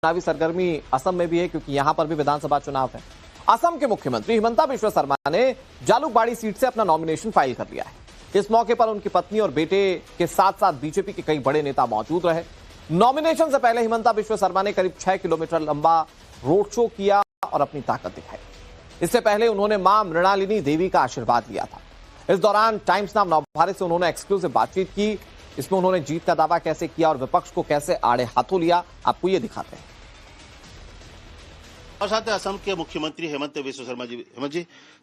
चुनावी सरगर्मी असम में भी है, क्योंकि यहां पर भी विधानसभा चुनाव है। असम के मुख्यमंत्री हिमंता बिश्वा शर्मा ने जालुकबाड़ी सीट से अपना नॉमिनेशन फाइल कर लिया है। इस मौके पर उनकी पत्नी और बेटे के साथ साथ बीजेपी के कई बड़े नेता मौजूद रहे। नॉमिनेशन से पहले हिमंता बिश्वा शर्मा ने करीब 6 किलोमीटर लंबा रोड शो किया और अपनी ताकत दिखाई। इससे पहले उन्होंने मां मृणालिनी देवी का आशीर्वाद लिया था। इस दौरान टाइम्स नाम नवभारत से उन्होंने एक्सक्लूसिव बातचीत की। इसमें उन्होंने जीत का दावा कैसे किया और विपक्ष को कैसे आड़े हाथों लिया, आपको ये दिखाते हैं। और साथ ही असम के मुख्यमंत्री हेमंत बिश्वा शर्मा जी। हेमंत जी,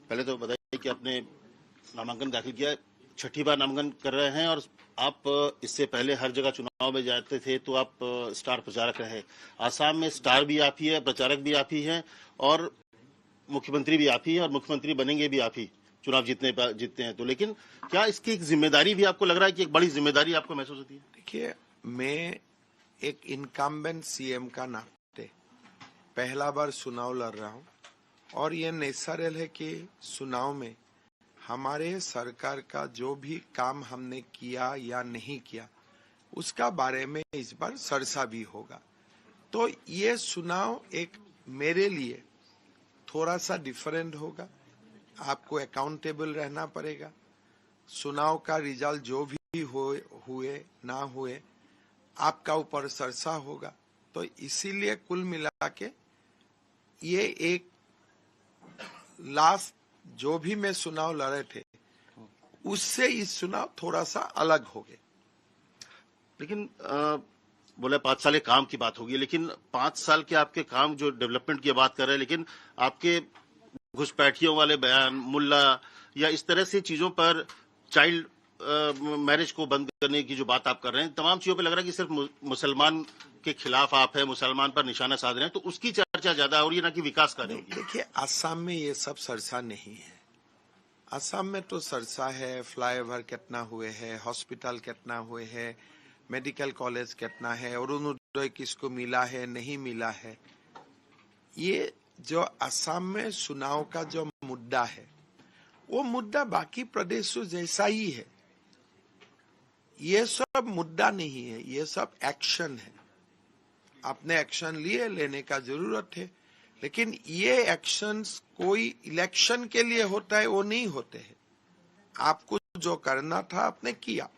पहले तो बताइए कि आपने नामांकन दाखिल किया, छठी बार नामांकन कर रहे हैं और आप इससे पहले हर जगह चुनाव में जाते थे तो आप स्टार प्रचारक रहे। आसाम में स्टार भी आप ही है, प्रचारक भी आप ही हैं और मुख्यमंत्री भी आप ही हैं और मुख्यमंत्री बनेंगे भी आप ही चुनाव जीतते हैं तो। लेकिन क्या इसकी एक जिम्मेदारी भी आपको लग रहा है कि एक बड़ी जिम्मेदारी आपको महसूस होती है? देखिए, मैं एक इनकम्बेंट सीएम का नाते पहला बार चुनाव लड़ रहा हूं और ये नेचुरल है कि चुनाव में हमारे सरकार का जो भी काम हमने किया या नहीं किया उसका बारे में इस बार चर्चा भी होगा। तो ये चुनाव एक मेरे लिए थोड़ा सा डिफरेंट होगा। आपको अकाउंटेबल रहना पड़ेगा। चुनाव का रिजल्ट जो भी हुए ना हुए आपका ऊपर चर्चा होगा। तो इसीलिए कुल मिला के ये एक लास्ट जो भी मैं चुनाव लड़े थे उससे इस चुनाव थोड़ा सा अलग हो गया। लेकिन बोले 5 साल के काम की बात होगी, लेकिन 5 साल के आपके काम जो डेवलपमेंट की बात कर रहे हैं, लेकिन आपके घुसपैठियों वाले बयान, मुल्ला या इस तरह से चीजों पर, चाइल्ड मैरिज को बंद करने की जो बात आप कर रहे हैं, तमाम चीजों पे लग रहा है कि सिर्फ मुसलमान के खिलाफ आप है, मुसलमान पर निशाना साध रहे हैं, तो उसकी चर्चा ज्यादा हो रही है ना कि विकास का नहीं। देखिए, असम में ये सब चर्चा नहीं है। असम में तो चर्चा है फ्लाईओवर कितना हुए हैं, हॉस्पिटल कितना हुए हैं, मेडिकल कॉलेज कितना है, अरुणोदय किसको मिला है नहीं मिला है। ये जो असम में चुनाव का जो मुद्दा है वो मुद्दा बाकी प्रदेशों जैसा ही है। ये सब मुद्दा नहीं है, ये सब एक्शन है। आपने एक्शन लेने का जरूरत है, लेकिन ये एक्शंस कोई इलेक्शन के लिए होता है वो नहीं होते हैं। आपको जो करना था आपने किया,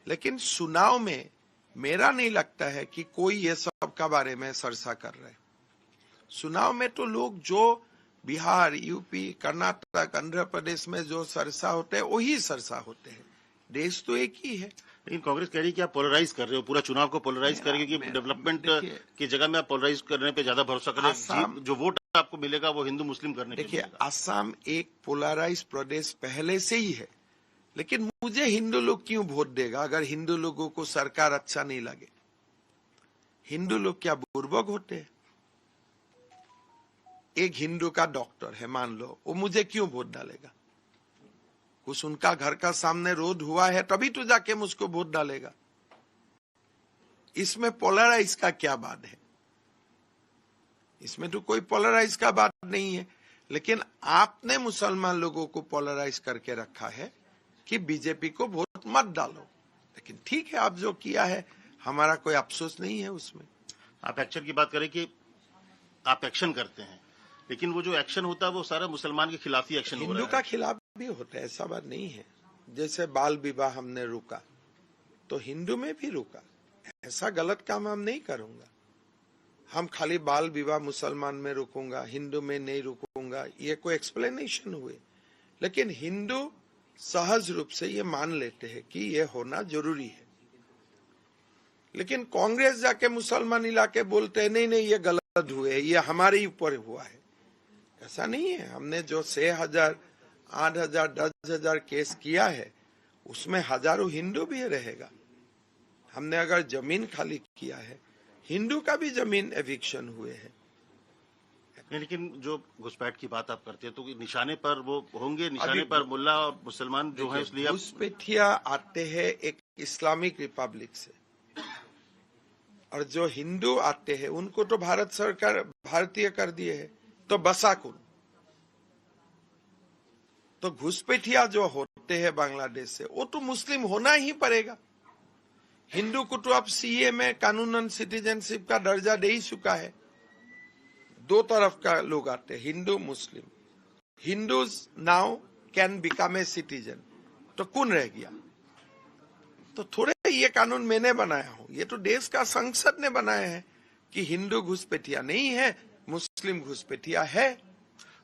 लेकिन चुनाव में मेरा नहीं लगता है कि कोई ये सब का बारे में चर्चा कर रहे हैं। चुनाव में तो लोग जो बिहार, यूपी, कर्नाटक, आंध्र प्रदेश में जो चर्चा होते हैं वही चर्चा होते हैं। देश तो एक ही है। लेकिन कांग्रेस कह रही है कि आप पोलराइज कर रहे हो, पूरा चुनाव को पोलराइज करेंगे कि डेवलपमेंट की जगह में आप पोलराइज करने पे ज्यादा भरोसा कर रहे हैं। जो वोट आपको मिलेगा वो हिंदू मुस्लिम करने। देखिए, असम एक पोलराइज प्रदेश पहले से ही है, लेकिन मुझे हिंदू लोग क्यों वोट देगा अगर हिंदू लोगों को सरकार अच्छा नहीं लगे? हिंदू लोग क्या बुर्बक होते हैं? एक हिंदू का डॉक्टर है मान लो, वो मुझे क्यों वोट डालेगा? कुछ उनका घर का सामने रोड हुआ है तभी तो जाके मुझको वोट डालेगा। इसमें पोलराइज का क्या बात है? इसमें तो कोई पोलराइज का बात नहीं है। लेकिन आपने मुसलमान लोगों को पोलराइज करके रखा है कि बीजेपी को वोट मत डालो। लेकिन ठीक है, आप जो किया है हमारा कोई अफसोस नहीं है उसमें। आप एक्शन की बात करें कि आप एक्शन करते हैं, लेकिन वो जो एक्शन होता है वो सारा मुसलमान के खिलाफ ही एक्शन हो रहा है। हिंदू का खिलाफ भी होता है, ऐसा बात नहीं है। जैसे बाल विवाह हमने रोका तो हिंदू में भी रोका। ऐसा गलत काम हम नहीं करूंगा। हम खाली बाल विवाह मुसलमान में रोकूंगा, हिंदू में नहीं रोकूंगा, ये कोई एक्सप्लेनेशन हुए। लेकिन हिंदू सहज रूप से ये मान लेते हैं कि ये होना जरूरी है। लेकिन कांग्रेस जाके मुसलमान इलाके बोलते हैं नहीं नहीं ये गलत हुए, ये हमारे ऊपर हुआ है। ऐसा नहीं है। हमने जो 6,000, 8,000, 10,000 केस किया है उसमें हजारों हिंदू भी रहेगा। हमने अगर जमीन खाली किया है, हिंदू का भी जमीन एविक्शन हुए हैं। लेकिन जो घुसपैठ की बात आप करते हैं तो निशाने पर वो होंगे, निशाने पर मुल्ला और मुसलमान जो है, इसलिए घुसपैठिया आते हैं एक इस्लामिक रिपब्लिक से, और जो हिंदू आते हैं उनको तो भारत सरकार भारतीय कर दिए है। तो बसा कौन? तो घुसपैठिया जो होते हैं बांग्लादेश से वो तो मुस्लिम होना ही पड़ेगा, हिंदू को तो अब सीए में कानूनन सिटीजनशिप का दर्जा दे ही चुका है। दो तरफ का लोग आते हैं, Hindu Muslim. Hindus now can become a citizen, तो कौन रह गया? तो थोड़े ये कानून मैंने बनाया हूं, ये तो देश का संसद ने बनाया है कि हिंदू घुसपैठिया नहीं है, मुस्लिम घुसपैठिया है।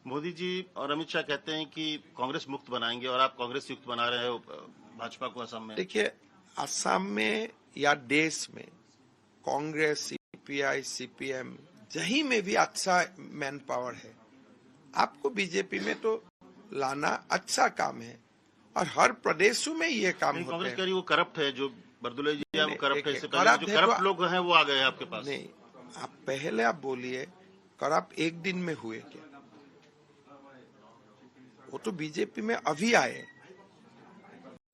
मोदी जी और अमित शाह कहते हैं कि कांग्रेस मुक्त बनाएंगे और आप कांग्रेस युक्त बना रहे हो भाजपा को असम में। देखिए, असम में या देश में कांग्रेस, सीपीआई, सीपीएम जहीं में भी अच्छा मैन पावर है। आपको बीजेपी में तो लाना अच्छा काम है और हर प्रदेशों में ये काम होता है। कांग्रेस कह रही वो करप्ट है, जो बरदुलई जी है वो करप्ट है। इससे पहले करप्ट जो है करप्ट तो लोग हैं वो आ गए हैं आपके पास। नहीं, आप पहले आप बोलिए करप्ट एक दिन में हुए क्या? वो तो बीजेपी में अभी आए,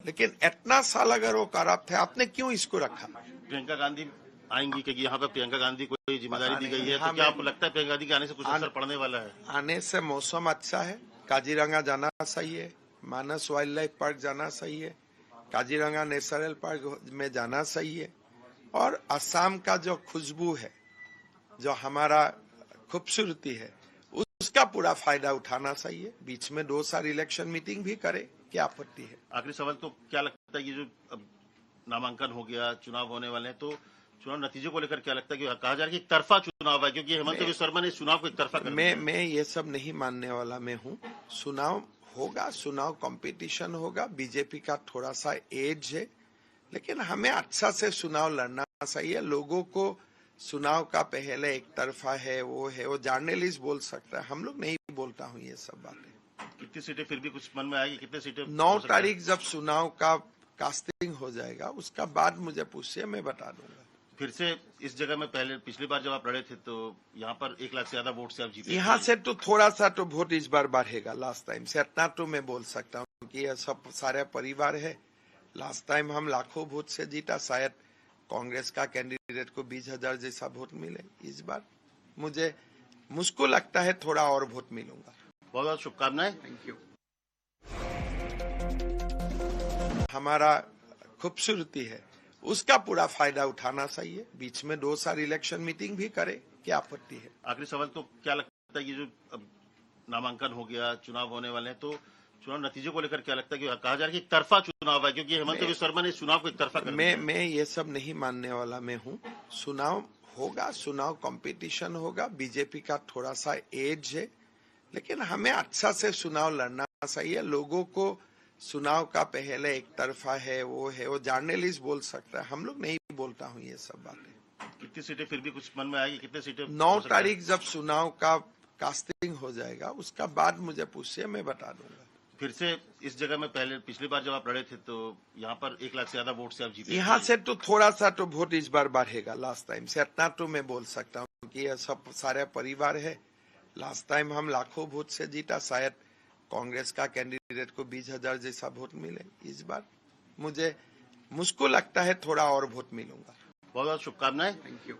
लेकिन इतना साल अगर वो करप्ट है, आपने क्यों इसको रखा? प्रियंका गांधी आएंगी क्योंकि यहाँ पर प्रियंका गांधी को कोई जिम्मेदारी दी गई है, हाँ, तो क्या आपको लगता है प्रियंका गांधी के आने से कुछ असर पड़ने वाला है? आने से मौसम अच्छा है, काजीरंगा जाना सही है, मानस वाइल्ड लाइफ पार्क जाना सही है, काजीरंगा नेशनल पार्क में जाना सही है। और असम का जो खुशबू है, जो हमारा खूबसूरती है, उसका पूरा फायदा उठाना सही है। बीच में 2 साल इलेक्शन मीटिंग भी करे, क्या आपत्ति है? आखिरी सवाल, तो क्या लगता है ये जो अब नामांकन हो गया, चुनाव होने वाले हैं, तो चुनाव नतीजे को लेकर क्या लगता है कि कहा जा रहा है कि एक तरफा चुनाव है, क्योंकि हेमंत बिश्व शर्मा ने इस चुनाव को एक तरफा कर दिया। मैं ये सब नहीं मानने वाला मैं हूँ। चुनाव होगा, चुनाव कंपटीशन होगा। बीजेपी का थोड़ा सा एज है, लेकिन हमें अच्छा से चुनाव लड़ना चाहिए। लोगों को चुनाव का पहले एक तरफा है, वो जर्नलिस्ट बोल सकता है, हम लोग नहीं बोलता हूँ ये सब बातें। कितनी सीटें फिर भी कुछ मन में आएगी? कितनी सीटें? 9 तारीख जब चुनाव का कास्टिंग हो जाएगा, उसका बाद मुझे पूछिए, मैं बता दूंगा। फिर से इस जगह में पहले पिछली बार जब आप लड़े थे तो यहाँ पर 1 लाख से ज्यादा वोट से आप जीते। यहाँ से तो थोड़ा सा तो वोट इस बार बढ़ेगा लास्ट टाइम से, इतना तो मैं बोल सकता हूँ कि यह सब सारे परिवार है। लास्ट टाइम हम लाखों वोट से जीता, शायद कांग्रेस का कैंडिडेट को 20,000 जैसा वोट मिले। इस बार मुझको लगता है थोड़ा और वोट मिलूंगा। बहुत बहुत शुभकामनाएं। Thank you. हमारा खूबसूरती है, उसका पूरा फायदा उठाना चाहिए। बीच में 2 साल इलेक्शन मीटिंग भी करे, क्या आपत्ति है? आखिरी सवाल, तो क्या लगता है ये जो अब नामांकन हो गया, चुनाव होने वाले हैं, तो चुनाव नतीजे को लेकर क्या लगता है कि कहा जा रहा है कि एक तरफा चुनाव है, क्योंकि हेमंत बिश्व शर्मा ने इस चुनाव को एक तरफा कर दिया। मैं ये सब नहीं मानने वाला मैं हूँ। चुनाव होगा, चुनाव कंपटीशन होगा। बीजेपी का थोड़ा सा एज है, लेकिन हमें अच्छा से चुनाव लड़ना चाहिए। लोगों को चुनाव का पहले एक तरफा है, वो जर्नलिस्ट बोल सकता है, हम लोग नहीं बोलता हूँ ये सब बातें। कितनी सीटें फिर भी कुछ मन में आएगी? कितनी सीटें? 9 तारीख जब चुनाव का कास्टिंग हो जाएगा, उसका बाद मुझे पूछिए, मैं बता दूंगा। फिर से इस जगह में पहले पिछली बार जब आप लड़े थे तो यहाँ पर 1 लाख से ज्यादा वोट से आप जीते। यहाँ से तो थोड़ा सा तो वोट इस बार बढ़ेगा लास्ट टाइम से, इतना तो मैं बोल सकता हूँ कि यह सब सारे परिवार है। लास्ट टाइम हम लाखों वोट से जीता, शायद कांग्रेस का कैंडिडेट को 20,000 जैसा वोट मिले। इस बार मुझको लगता है थोड़ा और वोट मिलूंगा। बहुत बहुत शुभकामनाएं। Thank you.